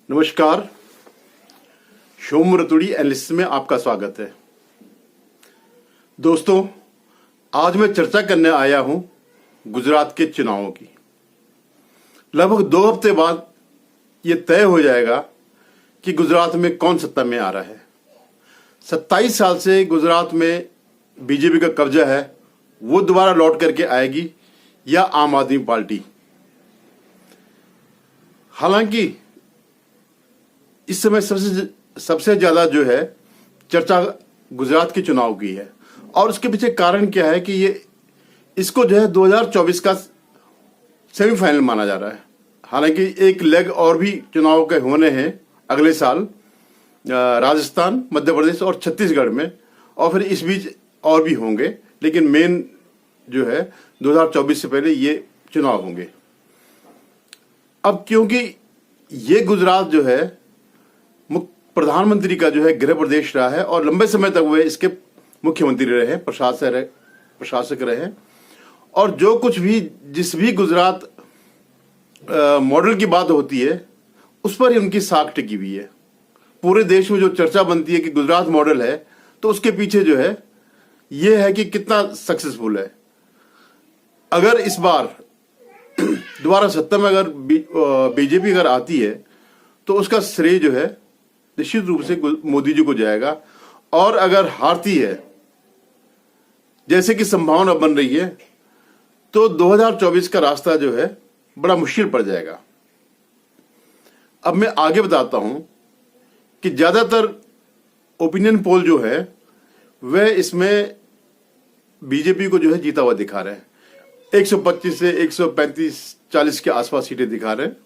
नमस्कार, शोम रतुड़ी एनालिसिस में आपका स्वागत है। दोस्तों, आज मैं चर्चा करने आया हूं गुजरात के चुनावों की। लगभग 2 हफ्ते बाद यह तय हो जाएगा कि गुजरात में कौन सत्ता में आ रहा है। 27 साल से गुजरात में बीजेपी का कब्जा है, वो दोबारा लौट करके आएगी या आम आदमी पार्टी। हालांकि इस समय सबसे ज्यादा जो है चर्चा गुजरात के चुनाव की है, और उसके पीछे कारण क्या है कि इसको जो है 2024 का सेमीफाइनल माना जा रहा है। हालांकि एक लेग और भी चुनाव के होने हैं अगले साल, राजस्थान, मध्य प्रदेश और छत्तीसगढ़ में, और फिर इस बीच और भी होंगे, लेकिन मेन जो है 2024 से पहले ये चुनाव होंगे। अब क्योंकि ये गुजरात जो है प्रधानमंत्री का जो है गृह प्रदेश रहा है और लंबे समय तक वे इसके मुख्यमंत्री रहे, प्रशासक रहे, और जो कुछ भी जिस भी गुजरात मॉडल की बात होती है उस पर ही उनकी साख टिकी हुई है। पूरे देश में जो चर्चा बनती है कि गुजरात मॉडल है, तो उसके पीछे जो है ये है कि कितना सक्सेसफुल है। अगर इस बार दोबारा सत्ता में अगर बीजेपी अगर आती है तो उसका श्रेय जो है निश्चित रूप से मोदी जी को जाएगा, और अगर हारती है जैसे कि संभावना बन रही है तो 2024 का रास्ता जो है बड़ा मुश्किल पड़ जाएगा। अब मैं आगे बताता हूं कि ज्यादातर ओपिनियन पोल जो है वह इसमें बीजेपी को जो है जीता हुआ दिखा रहे हैं। 125 से 135-40 के आसपास सीटें दिखा रहे हैं,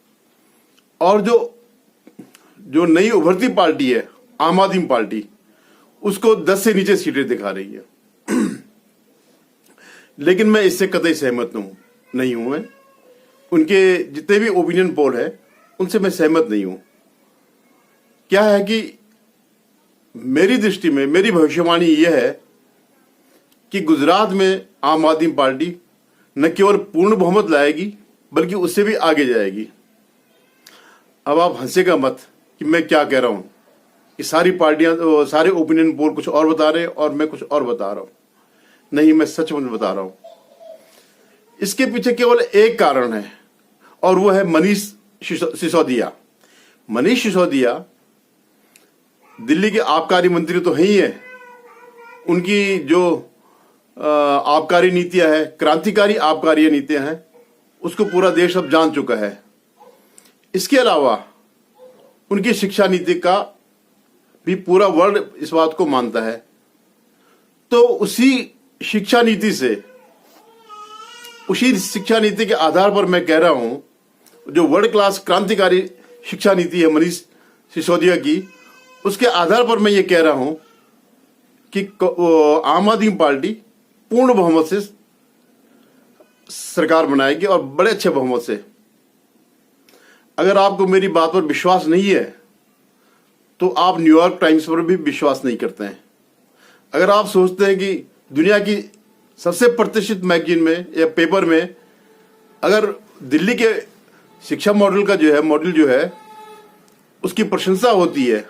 और जो नई उभरती पार्टी है आम आदमी पार्टी, उसको 10 से नीचे सीटें दिखा रही है। लेकिन मैं इससे कतई सहमत नहीं हूं। मैं उनके जितने भी ओपिनियन पोल है उनसे मैं सहमत नहीं हूं। क्या है कि मेरी दृष्टि में मेरी भविष्यवाणी यह है कि गुजरात में आम आदमी पार्टी न केवल पूर्ण बहुमत लाएगी बल्कि उससे भी आगे जाएगी। अब आप हंसेगा मत कि मैं क्या कह रहा हूं कि सारी पार्टियां, सारे ओपिनियन पोल कुछ और बता रहे हैं और मैं कुछ और बता रहा हूं। नहीं, मैं सच में बता रहा हूं। इसके पीछे केवल एक कारण है, और वो है मनीष सिसोदिया। मनीष सिसोदिया दिल्ली के आबकारी मंत्री तो है ही है। उनकी जो आबकारी नीतियां है, क्रांतिकारी आबकारी नीतियां हैं, उसको पूरा देश अब जान चुका है। इसके अलावा उनकी शिक्षा नीति का भी पूरा वर्ल्ड इस बात को मानता है। तो उसी शिक्षा नीति के आधार पर मैं कह रहा हूं, जो वर्ल्ड क्लास क्रांतिकारी शिक्षा नीति है मनीष सिसोदिया की, उसके आधार पर मैं ये कह रहा हूं कि आम आदमी पार्टी पूर्ण बहुमत से सरकार बनाएगी, और बड़े अच्छे बहुमत से। अगर आपको मेरी बात पर विश्वास नहीं है तो आप न्यूयॉर्क टाइम्स पर भी विश्वास नहीं करते हैं। अगर आप सोचते हैं कि दुनिया की सबसे प्रतिष्ठित मैगजीन में या पेपर में अगर दिल्ली के शिक्षा मॉडल जो है उसकी प्रशंसा होती है,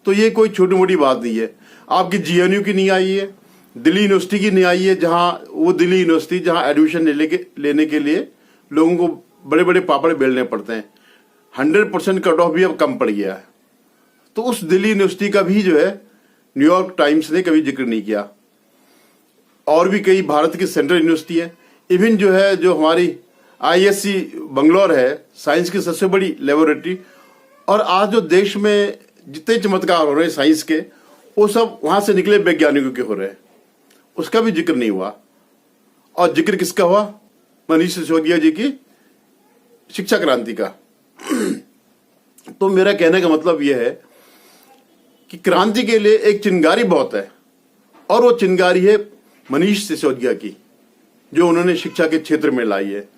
तो ये कोई छोटी मोटी बात नहीं है। आपकी जीएनयू की नहीं आई है, दिल्ली यूनिवर्सिटी की नहीं आई है, दिल्ली यूनिवर्सिटी जहां एडमिशन लेने के लिए लोगों को बड़े बड़े पापड़ बेलने पड़ते हैं। 100% कट ऑफ भी अब कम पड़ गया है। तो उस दिल्ली यूनिवर्सिटी का भी जो है न्यूयॉर्क टाइम्स ने कभी जिक्र नहीं किया। और भी कई भारत की सेंट्रल यूनिवर्सिटी है, इवन जो हमारी आईएससी बंगलौर है, साइंस की सबसे बड़ी लेबोरेटरी, और आज जो देश में जितने चमत्कार हो रहे हैं साइंस के, वो सब वहां से निकले वैज्ञानिकों के हो रहे हैं, उसका भी जिक्र नहीं हुआ। और जिक्र किसका हुआ? मनीष सिसोदिया जी की शिक्षा क्रांति का। तो मेरा कहने का मतलब यह है कि क्रांति के लिए एक चिंगारी बहुत है, और वो चिंगारी है मनीष सिसोदिया की, जो उन्होंने शिक्षा के क्षेत्र में लाई है।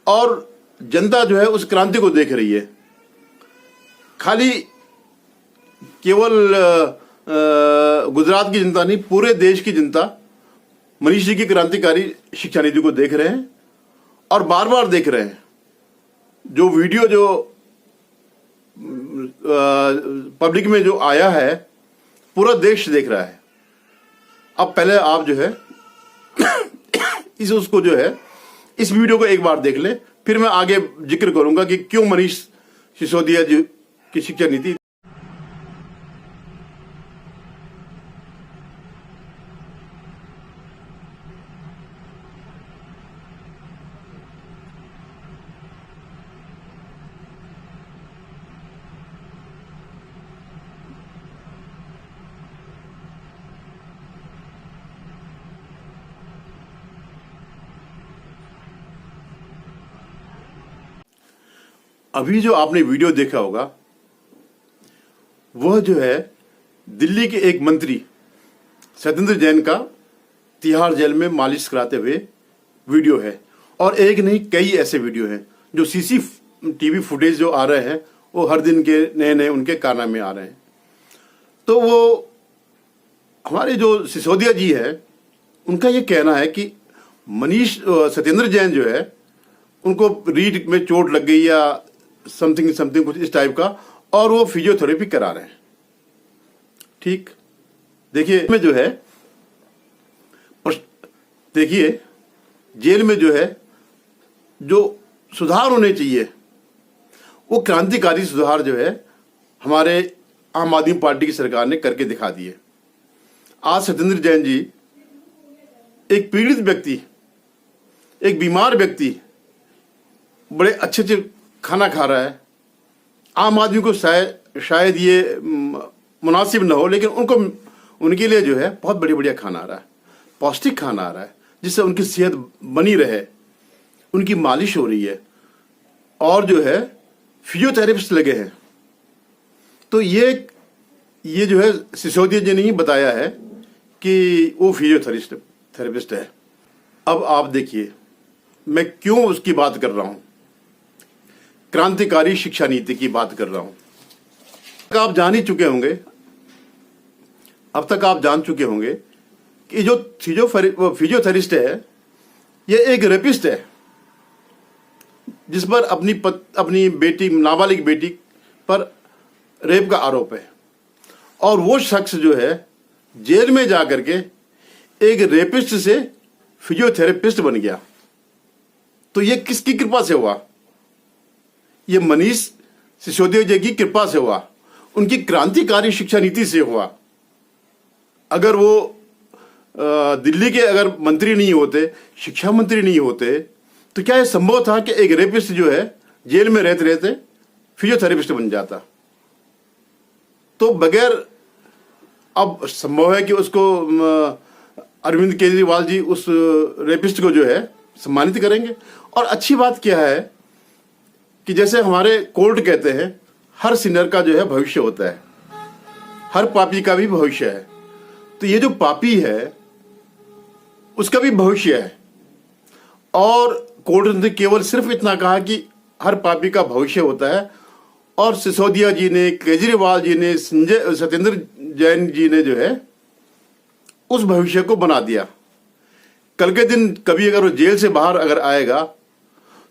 और जनता जो है उस क्रांति को देख रही है। खाली केवल गुजरात की जनता नहीं, पूरे देश की जनता मनीष जी की क्रांतिकारी शिक्षा नीति को देख रहे हैं, और बार बार देख रहे हैं। जो वीडियो जो पब्लिक में जो आया है, पूरा देश देख रहा है। अब पहले आप जो है उसको जो है इस वीडियो को एक बार देख ले, फिर मैं आगे जिक्र करूंगा कि क्यों मनीष सिसोदिया जी की शिक्षा नीति। अभी जो आपने वीडियो देखा होगा वह जो है दिल्ली के एक मंत्री सत्येंद्र जैन का तिहाड़ जेल में मालिश कराते हुए वीडियो है। और एक नहीं, कई ऐसे वीडियो हैं जो सीसीटीवी फुटेज जो आ रहे हैं वो हर दिन के नए नए उनके कारनामे आ रहे हैं। तो वो हमारे जो सिसोदिया जी है उनका ये कहना है कि मनीष सत्येंद्र जैन जो है उनको रीढ़ में चोट लग गई या समथिंग समथिंग कुछ इस टाइप का, और वो फिजियोथेरेपी करा रहे हैं। ठीक, देखिए में जो है, देखिए जेल में जो है जो सुधार होने चाहिए वो क्रांतिकारी सुधार जो है हमारे आम आदमी पार्टी की सरकार ने करके दिखा दिए। आज सत्येंद्र जैन जी एक पीड़ित व्यक्ति, एक बीमार व्यक्ति बड़े अच्छे अच्छे खाना खा रहा है। आम आदमी को शायद ये मुनासिब न हो, लेकिन उनके लिए जो है बहुत बढ़िया खाना आ रहा है, पौष्टिक खाना आ रहा है, जिससे उनकी सेहत बनी रहे। उनकी मालिश हो रही है और जो है फिजियोथेरेपिस्ट लगे हैं। तो ये जो है सिसोदिया जी ने ही बताया है कि वो फिजियोथेरेपिस्ट है। अब आप देखिए मैं क्यों उसकी बात कर रहा हूं, क्रांतिकारी शिक्षा नीति की बात कर रहा हूं। आप जान ही चुके होंगे, अब तक आप जान चुके होंगे कि जो फिजियोथेरेपिस्ट है ये एक रेपिस्ट है, जिस पर अपनी बेटी, नाबालिग बेटी पर रेप का आरोप है। और वो शख्स जो है जेल में जाकर के एक रेपिस्ट से फिजियोथेरेपिस्ट बन गया। तो ये किसकी कृपा से हुआ? ये मनीष सिसोदिया जी की कृपा से हुआ, उनकी क्रांतिकारी शिक्षा नीति से हुआ। अगर वो दिल्ली के अगर मंत्री नहीं होते, शिक्षा मंत्री नहीं होते, तो क्या यह संभव था कि एक रेपिस्ट जो है जेल में रहते रहते फिजियोथेरेपिस्ट बन जाता? तो बगैर, अब संभव है कि उसको अरविंद केजरीवाल जी उस रेपिस्ट को जो है सम्मानित करेंगे। और अच्छी बात क्या है कि जैसे हमारे कोर्ट कहते हैं हर सिनर का जो है भविष्य होता है, हर पापी का भी भविष्य है। तो ये जो पापी है उसका भी भविष्य है। और कोर्ट ने केवल सिर्फ इतना कहा कि हर पापी का भविष्य होता है, और सिसोदिया जी ने, केजरीवाल जी ने, सत्येंद्र जैन जी ने जो है उस भविष्य को बना दिया। कल के दिन कभी अगर वो जेल से बाहर अगर आएगा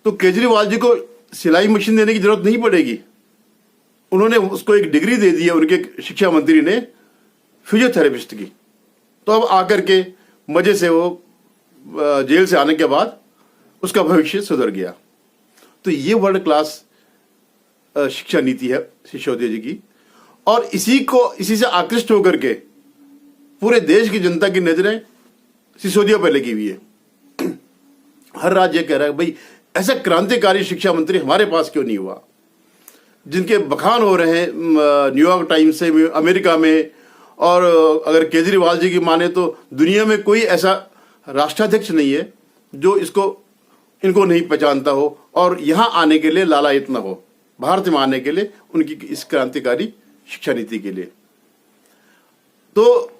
तो केजरीवाल जी को सिलाई मशीन देने की जरूरत नहीं पड़ेगी। उन्होंने उसको एक डिग्री दे दी है उनके शिक्षा मंत्री ने फिजियोथेरेपिस्ट की। तो अब आकर के मजे से वो जेल से आने के बाद उसका भविष्य सुधर गया। तो ये वर्ल्ड क्लास शिक्षा नीति है सिसोदिया जी की। और इसी से आकृष्ट होकर के पूरे देश की जनता की नजरें सिसोदिया पर लगी हुई है। हर राज्य कह रहा है भाई ऐसा क्रांतिकारी शिक्षा मंत्री हमारे पास क्यों नहीं हुआ, जिनके बखान हो रहे हैं न्यूयॉर्क टाइम्स से, अमेरिका में। और अगर केजरीवाल जी की माने तो दुनिया में कोई ऐसा राष्ट्राध्यक्ष नहीं है जो इनको नहीं पहचानता हो और यहां आने के लिए लालायित न हो, भारत में आने के लिए उनकी इस क्रांतिकारी शिक्षा नीति के लिए। तो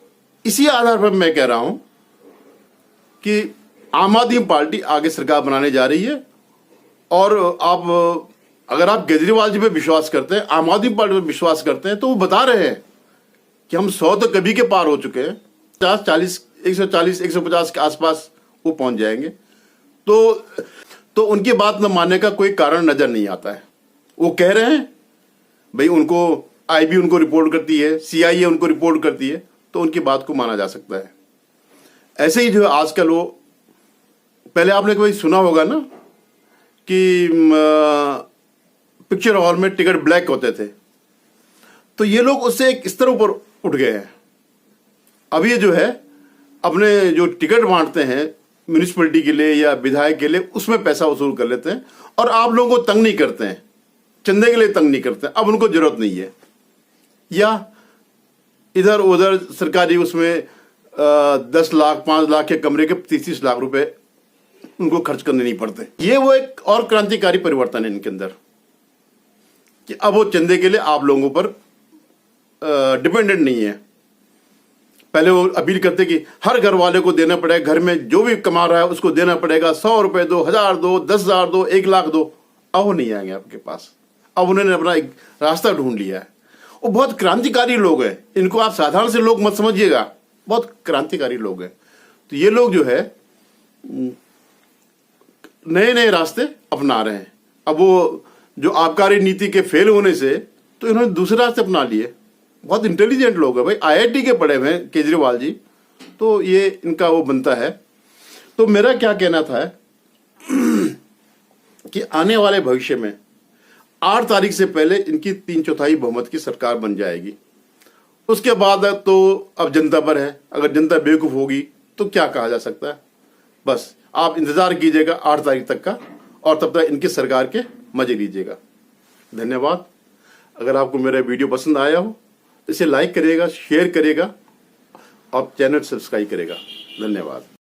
इसी आधार पर मैं कह रहा हूं कि आम आदमी पार्टी आगे सरकार बनाने जा रही है। और अगर आप केजरीवाल जी पे विश्वास करते हैं, आम आदमी पार्टी पे विश्वास करते हैं, तो वो बता रहे हैं कि हम 100 तो कभी के पार हो चुके हैं, 140, 150 के आसपास वो पहुंच जाएंगे। तो उनकी बात न मानने का कोई कारण नजर नहीं आता है। वो कह रहे हैं भाई उनको आईबी उनको रिपोर्ट करती है, सीआईए उनको रिपोर्ट करती है, तो उनकी बात को माना जा सकता है। ऐसे ही जो है आजकल वो, पहले आपने कभी सुना होगा ना कि पिक्चर हॉल में टिकट ब्लैक होते थे, तो ये लोग उससे एक स्तर ऊपर उठ गए हैं। अब ये जो है अपने जो टिकट बांटते हैं म्यूनिसिपैलिटी के लिए या विधायक के लिए, उसमें पैसा वसूल कर लेते हैं और आप लोगों को तंग नहीं करते हैं, चंदे के लिए तंग नहीं करते हैं। अब उनको जरूरत नहीं है, या इधर उधर सरकारी उसमें 10 लाख 5 लाख के कमरे के 30 लाख रुपए उनको खर्च करने नहीं पड़ते। ये वो एक और क्रांतिकारी परिवर्तन है इनके अंदर कि अब वो चंदे के लिए आप लोगों पर डिपेंडेंट नहीं है। पहले वो अपील करते कि हर घर वाले को देना पड़ेगा, घर में जो भी कमा रहा है उसको देना पड़ेगा, 100 रुपए दो, 1000 दो, 10,000 दो, 1 लाख दो। अब वो नहीं आएंगे आपके पास। अब उन्होंने अपना एक रास्ता ढूंढ लिया है। वो बहुत क्रांतिकारी लोग हैं, इनको आप साधारण से लोग मत समझिएगा, बहुत क्रांतिकारी लोग हैं। तो ये लोग जो है नए नए रास्ते अपना रहे हैं। अब वो जो आबकारी नीति के फेल होने से तो इन्होंने दूसरे रास्ते अपना लिए। बहुत इंटेलिजेंट लोग हैं भाई, आईआईटी के पढ़े हुए हैं केजरीवाल जी, तो ये इनका वो बनता है। तो मेरा क्या कहना था कि आने वाले भविष्य में 8 तारीख से पहले इनकी 3/4 बहुमत की सरकार बन जाएगी। उसके बाद तो अब जनता पर है, अगर जनता बेवकूफ होगी तो क्या कहा जा सकता है। बस आप इंतजार कीजिएगा 8 तारीख तक का, और तब तक इनकी सरकार के मजे लीजिएगा। धन्यवाद। अगर आपको मेरा वीडियो पसंद आया हो तो इसे लाइक करिएगा, शेयर करिएगा और चैनल सब्सक्राइब करिएगा। धन्यवाद।